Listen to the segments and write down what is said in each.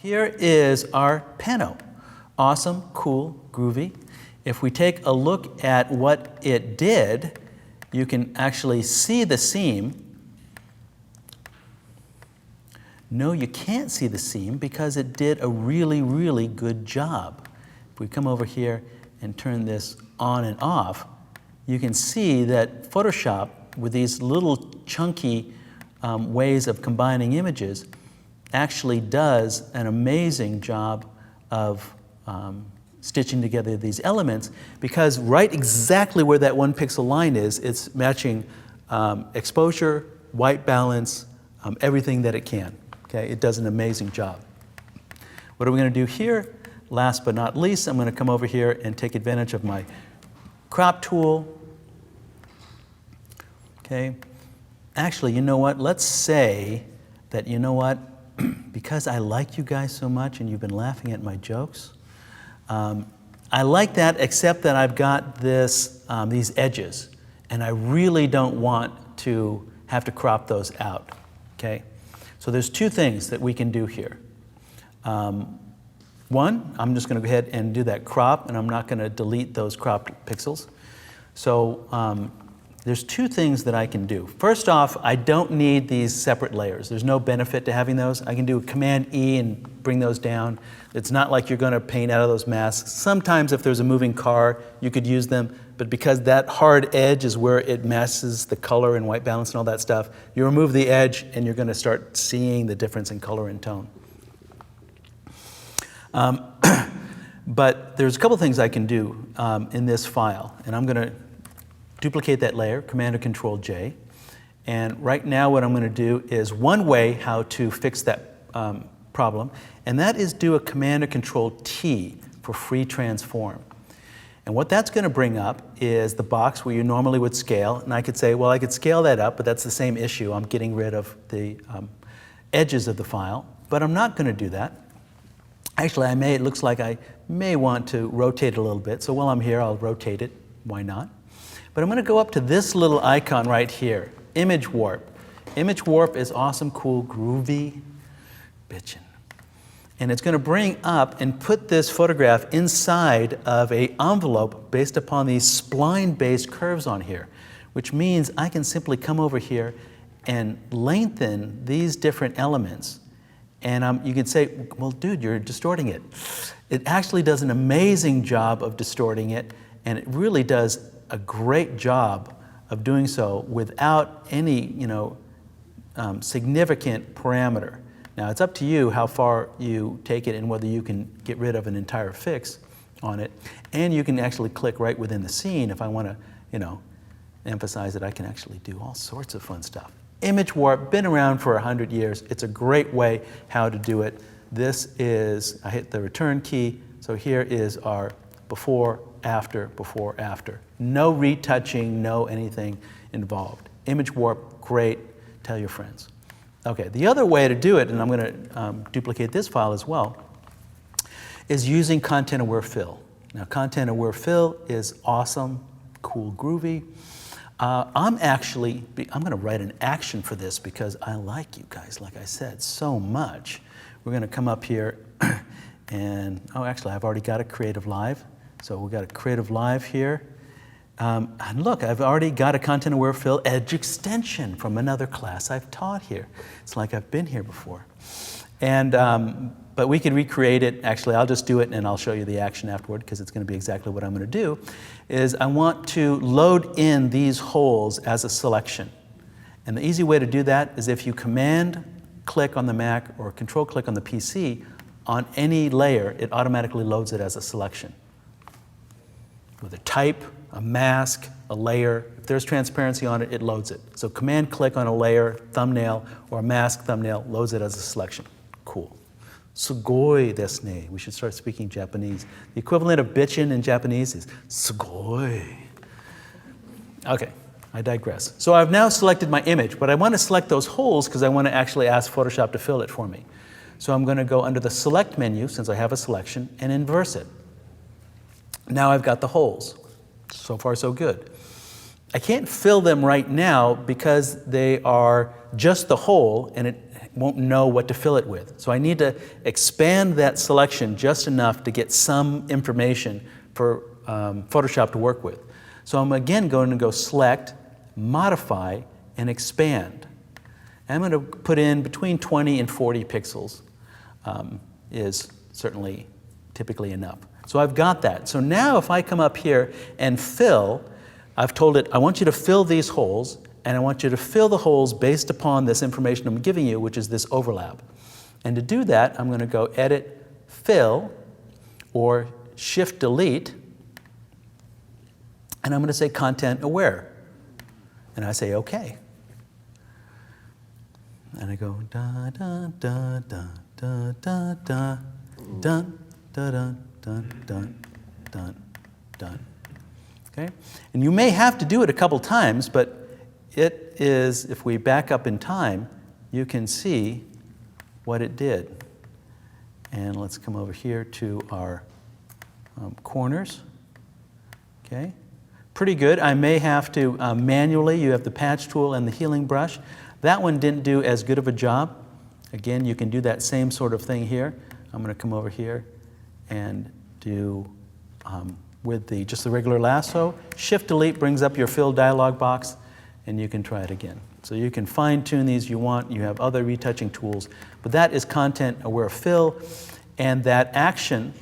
Here is our pano. Awesome, cool, groovy. If we take a look at what it did, you can actually see the seam. No, you can't see the seam because it did a really, really good job. If we come over here and turn this on and off, you can see that Photoshop, with these little chunky ways of combining images, actually does an amazing job of stitching together these elements, because right exactly where that 1 pixel line is, it's matching exposure, white balance, everything that it can. Okay? It does an amazing job. What are we going to do here? Last but not least, I'm going to come over here and take advantage of my crop tool. Okay. Actually, you know what? Let's say that, you know what? Because I like you guys so much and you've been laughing at my jokes, I like that, except that I've got this, these edges, and I really don't want to have to crop those out. Okay. So there's two things that we can do here. One, I'm just going to go ahead and do that crop, and I'm not going to delete those cropped pixels. So there's two things that I can do. First off, I don't need these separate layers. There's no benefit to having those. I can do Command E and bring those down. It's not like you're going to paint out of those masks. Sometimes if there's a moving car, you could use them, but because that hard edge is where it messes the color and white balance and all that stuff, you remove the edge and you're going to start seeing the difference in color and tone. But there's a couple things I can do in this file, and I'm going to duplicate that layer, Command or Control J. And right now what I'm going to do is one way how to fix that problem, and that is do a Command or Control T for free transform. And what that's going to bring up is the box where you normally would scale, and I could say, well, I could scale that up, but that's the same issue. I'm getting rid of the edges of the file, but I'm not going to do that. Actually, it looks like I may want to rotate it a little bit, so while I'm here, I'll rotate it. Why not? But I'm going to go up to this little icon right here, Image Warp. Image Warp is awesome, cool, groovy, bitchin'. And it's going to bring up and put this photograph inside of an envelope based upon these spline-based curves on here, which means I can simply come over here and lengthen these different elements. And you can say, well, dude, you're distorting it. It actually does an amazing job of distorting it, and it really does a great job of doing so without any, significant parameter. Now, it's up to you how far you take it and whether you can get rid of an entire fix on it. And you can actually click right within the scene if I want to, emphasize that I can actually do all sorts of fun stuff. Image Warp, been around for 100 years. It's a great way how to do it. This is, I hit the return key, so here is our before, after, before, after. No retouching, no anything involved. Image Warp, great, tell your friends. Okay, the other way to do it, and I'm going to duplicate this file as well, is using Content-Aware Fill. Now, Content-Aware Fill is awesome, cool, groovy. I'm going to write an action for this because I like you guys, like I said, so much. We're going to come up here and, actually, I've already got a CreativeLive. So we've got a CreativeLive here. And look, I've already got a Content-Aware Fill edge extension from another class I've taught here. It's like I've been here before. And, but we could recreate it. Actually, I'll just do it and I'll show you the action afterward because it's going to be exactly what I'm going to do. Is I want to load in these holes as a selection. And the easy way to do that is if you Command-click on the Mac or Control-click on the PC on any layer, it automatically loads it as a selection. With a type, a mask, a layer. If there's transparency on it, it loads it. So Command-click on a layer, thumbnail, or a mask thumbnail, loads it as a selection. Cool. Sugoi desu ne. We should start speaking Japanese. The equivalent of bitchin' in Japanese is sugoi. Okay, I digress. So I've now selected my image, but I want to select those holes because I want to actually ask Photoshop to fill it for me. So I'm going to go under the Select menu, since I have a selection, and inverse it. Now I've got the holes. So far, so good. I can't fill them right now because they are just the hole, and it won't know what to fill it with. So I need to expand that selection just enough to get some information for Photoshop to work with. So I'm again going to go Select, Modify, and Expand. I'm going to put in between 20 and 40 pixels is certainly typically enough. So I've got that. So now if I come up here and fill, I've told it, I want you to fill these holes, and I want you to fill the holes based upon this information I'm giving you, which is this overlap. And to do that, I'm going to go Edit, Fill, or Shift Delete, and I'm going to say Content Aware. And I say OK. And I go da da da da da da da dun da dun dun dun dun dun. Okay? And you may have to do it a couple times, but it is, if we back up in time, you can see what it did. And let's come over here to our corners. Okay? Pretty good. I may have to manually, you have the patch tool and the healing brush. That one didn't do as good of a job. Again, you can do that same sort of thing here. I'm going to come over here and do with just the regular lasso. Shift Delete brings up your fill dialog box, and you can try it again. So you can fine tune these you want. You have other retouching tools, but that is Content Aware Fill, and that action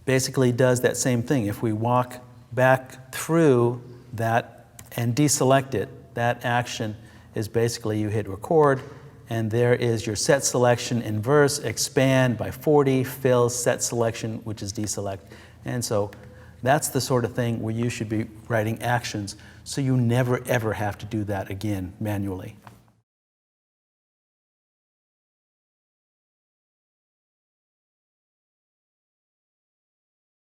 basically does that same thing. If we walk back through that and deselect it, that action is basically you hit record, and there is your set selection inverse, expand by 40, fill, set selection, which is deselect. And so that's the sort of thing where you should be writing actions so you never ever have to do that again manually.